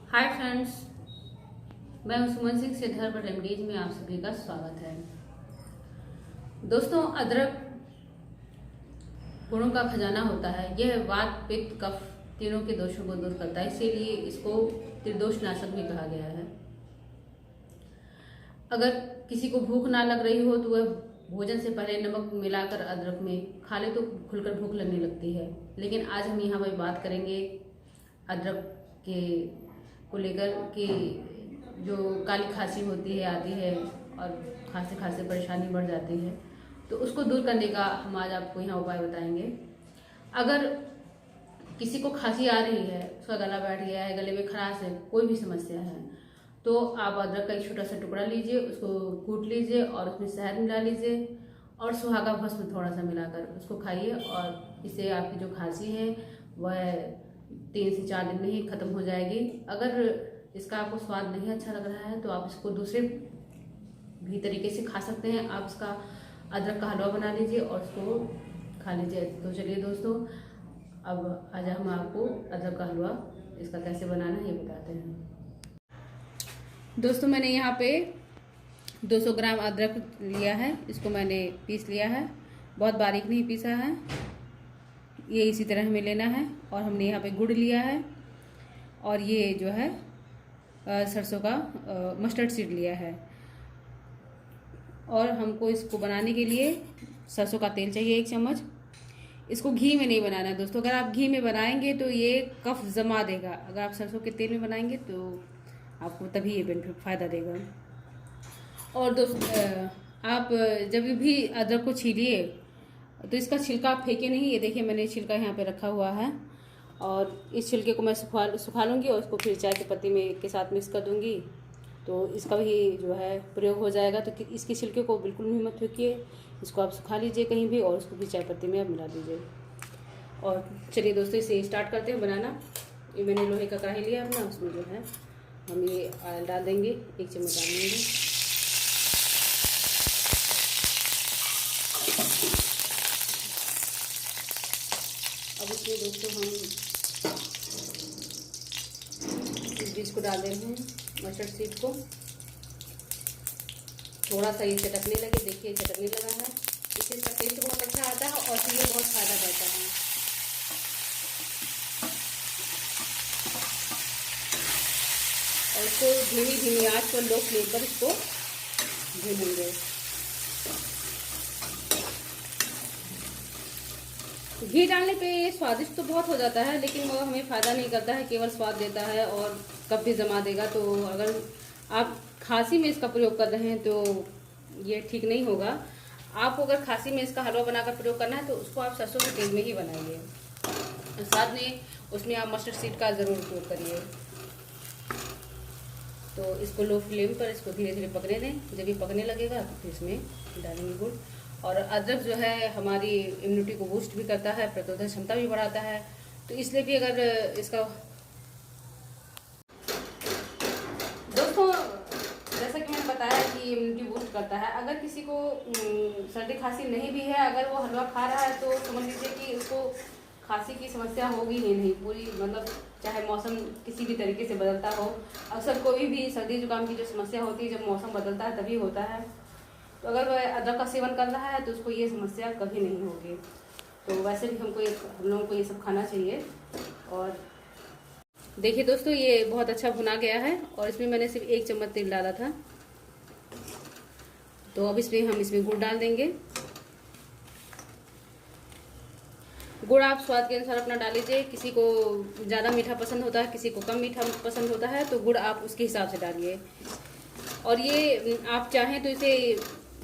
Hi friends, मैं हूं सुमन सिंह से धर्म रेमडीज में आप सभी का स्वागत है। दोस्तों, अदरक गुणों का खजाना होता है। यह वात, पित्त, कफ तीनों के दोषों को दूर करता है, इसीलिए इसको त्रिदोष नाशक भी कहा गया है। अगर किसी को भूख ना लग रही हो तो वह भोजन से पहले नमक मिलाकर अदरक में खा ले तो खुलकर भूख लगने लगती है। लेकिन आज हम यहाँ पर बात करेंगे अदरक के को लेकर कि जो काली खांसी होती है आती है और खांसी खांसी परेशानी बढ़ जाती है, तो उसको दूर करने का हम आज आपको यहाँ उपाय बताएंगे। अगर किसी को खांसी आ रही है, उसका गला बैठ गया है, गले में खराश है, कोई भी समस्या है, तो आप अदरक का एक छोटा सा टुकड़ा लीजिए, उसको कूट लीजिए और उसमें शहद मिला लीजिए और सुहागा भस्म थोड़ा सा मिलाकर उसको खाइए और इससे आपकी जो खांसी है वह 3 से 4 दिन में ही खत्म हो जाएगी। अगर इसका आपको स्वाद नहीं अच्छा लग रहा है तो आप इसको दूसरे भी तरीके से खा सकते हैं। आप इसका अदरक का हलवा बना लीजिए और उसको खा लीजिए। तो चलिए दोस्तों, अब आज हम आपको अदरक का हलवा इसका कैसे बनाना है ये बताते हैं। दोस्तों, मैंने यहाँ पे 200 ग्राम अदरक लिया है, इसको मैंने पीस लिया है, बहुत बारीक नहीं पीसा है। ये इसी तरह हमें लेना है। और हमने यहाँ पे गुड़ लिया है और ये जो है सरसों का मस्टर्ड सीड लिया है। और हमको इसको बनाने के लिए सरसों का तेल चाहिए 1 चम्मच। इसको घी में नहीं बनाना है दोस्तों। अगर आप घी में बनाएंगे तो ये कफ जमा देगा। अगर आप सरसों के तेल में बनाएंगे तो आपको तभी ये बेनिफिट फ़ायदा देगा। और आप जब भी अदरक को छीलिए तो इसका छिलका आप फेंके नहीं। ये देखिए, मैंने छिलका यहाँ पे रखा हुआ है और इस छिलके को मैं सुखा लूँगी और उसको फिर चाय की पत्ती में के साथ मिक्स कर दूँगी, तो इसका भी जो है प्रयोग हो जाएगा। तो इसके छिलके को बिल्कुल भी मत फेंकिए, इसको आप सुखा लीजिए कहीं भी और उसको भी चाय पत्ती में आप मिला दीजिए। और चलिए दोस्तों, इसे स्टार्ट करते हैं बनाना। ये मैंने लोहे का कढ़ाई लिया अपना, उसमें जो है हम ये ऑयल डाल देंगे, 1 चम्मच डाल देंगे। अब इसमें दोस्तों हम इस बीज को डाल दे रहे हैं, मस्टर्ड सीड को। थोड़ा सा ये चटकने लगे, देखिए चटकने लगा है। इससे इसका टेस्ट बहुत अच्छा आता है और फिर ये बहुत फ़ायदा करता है। और इसको धीमी आंच पर लो फ्लेम पर इसको भूनेंगे। घी डालने पे ये स्वादिष्ट तो बहुत हो जाता है, लेकिन वो हमें फ़ायदा नहीं करता है, केवल स्वाद देता है और कफ भी जमा देगा। तो अगर आप खांसी में इसका प्रयोग कर रहे हैं तो ये ठीक नहीं होगा। आपको अगर खांसी में इसका हलवा बनाकर प्रयोग करना है तो उसको आप सरसों के तेल में ही बनाइए। साथ में उसमें आप मस्टर्ड सीड का ज़रूर उपयोग करिए। तो इसको लो फ्लेम पर इसको धीरे धीरे पकने दें। जब ये पकने लगेगा तो फिर इसमें डालेंगे गुड़। और अदरक जो है हमारी इम्यूनिटी को बूस्ट भी करता है, प्रतिरोधक क्षमता भी बढ़ाता है। तो इसलिए भी अगर इसका दोस्तों, जैसा कि मैंने बताया कि इम्यूनिटी बूस्ट करता है। अगर किसी को सर्दी खांसी नहीं भी है, अगर वो हलवा खा रहा है तो समझ लीजिए कि उसको खांसी की समस्या होगी ही नहीं पूरी। मतलब चाहे मौसम किसी भी तरीके से बदलता हो, अक्सर कोई भी सर्दी जुकाम की जो समस्या होती है जब मौसम बदलता है तभी होता है। तो अगर वह अदरक का सेवन कर रहा है तो उसको ये समस्या कभी नहीं होगी। तो वैसे भी हम लोगों को ये सब खाना चाहिए। और देखिए दोस्तों, ये बहुत अच्छा भुना गया है और इसमें मैंने सिर्फ 1 चम्मच तेल डाला था। तो अब हम इसमें गुड़ डाल देंगे। गुड़ आप स्वाद के अनुसार अपना डाल लीजिए। किसी को ज़्यादा मीठा पसंद होता है, किसी को कम मीठा पसंद होता है, तो गुड़ आप उसके हिसाब से डालिए। और ये आप चाहें तो इसे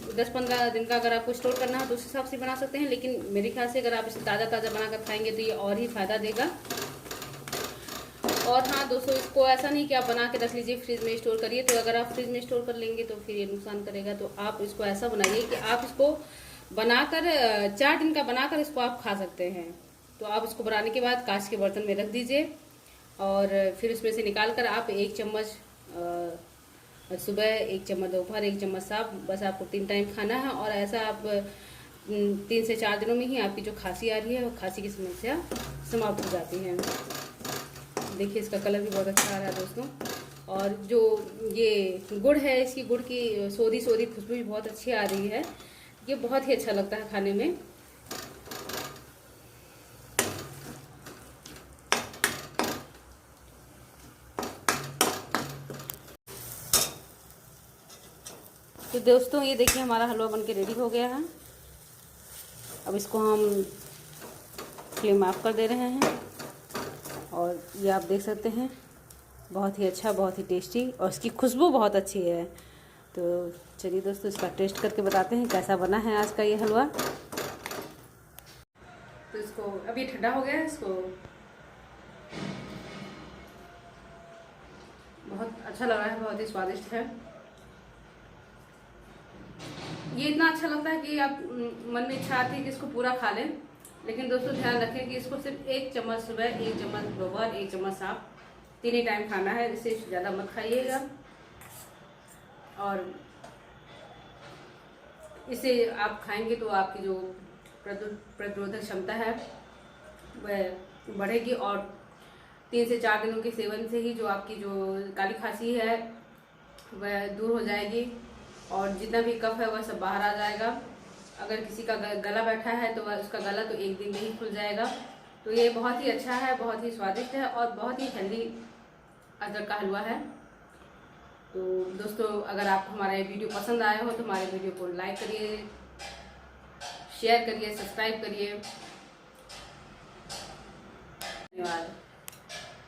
10-15 दिन का अगर आपको स्टोर करना है तो उस हिसाब से बना सकते हैं, लेकिन मेरे ख्याल से अगर आप इसे ताज़ा बनाकर खाएंगे तो ये और ही फ़ायदा देगा। और हाँ दोस्तों, इसको ऐसा नहीं कि आप बना के रख लीजिए फ्रिज में स्टोर करिए। तो अगर आप फ्रिज में स्टोर कर लेंगे तो फिर ये नुकसान करेगा। तो आप इसको ऐसा बनाइए कि आप इसको बनाकर 4 दिन का बनाकर इसको आप खा सकते हैं। तो आप इसको बनाने के बाद कांच के बर्तन में रख दीजिए और फिर उसमें से निकाल कर आप 1 चम्मच सुबह, 1 चम्मच दोपहर, 1 चम्मच शाम, बस आपको 3 टाइम खाना है। और ऐसा आप 3 से 4 दिनों में ही आपकी जो खांसी आ रही है वो खांसी की समस्या समाप्त हो जाती है। देखिए इसका कलर भी बहुत अच्छा आ रहा है दोस्तों। और जो ये गुड़ है, इसकी गुड़ की सोधी सोधी खुशबू भी बहुत अच्छी आ रही है। ये बहुत ही अच्छा लगता है खाने में। तो दोस्तों ये देखिए हमारा हलवा बनके रेडी हो गया है। अब इसको हम फ्लेम ऑफ कर दे रहे हैं। और ये आप देख सकते हैं बहुत ही अच्छा, बहुत ही टेस्टी, और इसकी खुशबू बहुत अच्छी है। तो चलिए दोस्तों इसका टेस्ट करके बताते हैं कैसा बना है आज का ये हलवा। तो इसको अभी ठंडा हो गया है, इसको बहुत अच्छा लगा है, बहुत ही स्वादिष्ट है। ये इतना अच्छा लगता है कि आप मन में इच्छा आती है कि इसको पूरा खा लें। लेकिन दोस्तों ध्यान रखें कि इसको सिर्फ 1 चम्मच सुबह, 1 चम्मच दोपहर, 1 चम्मच शाम, 3 ही टाइम खाना है। इससे ज़्यादा मत खाइएगा। और इसे आप खाएंगे तो आपकी जो प्रतिरोधक क्षमता है वह बढ़ेगी। और 3 से 4 दिनों के सेवन से ही जो आपकी जो काली खांसी है वह दूर हो जाएगी। और जितना भी कफ है वह सब बाहर आ जाएगा। अगर किसी का गला बैठा है तो वह उसका गला तो 1 दिन में ही खुल जाएगा। तो ये बहुत ही अच्छा है, बहुत ही स्वादिष्ट है और बहुत ही हेल्दी अदरक का हलवा है। तो दोस्तों अगर आपको हमारा ये वीडियो पसंद आया हो तो हमारे वीडियो को लाइक करिए, शेयर करिए, सब्सक्राइब करिए। धन्यवाद।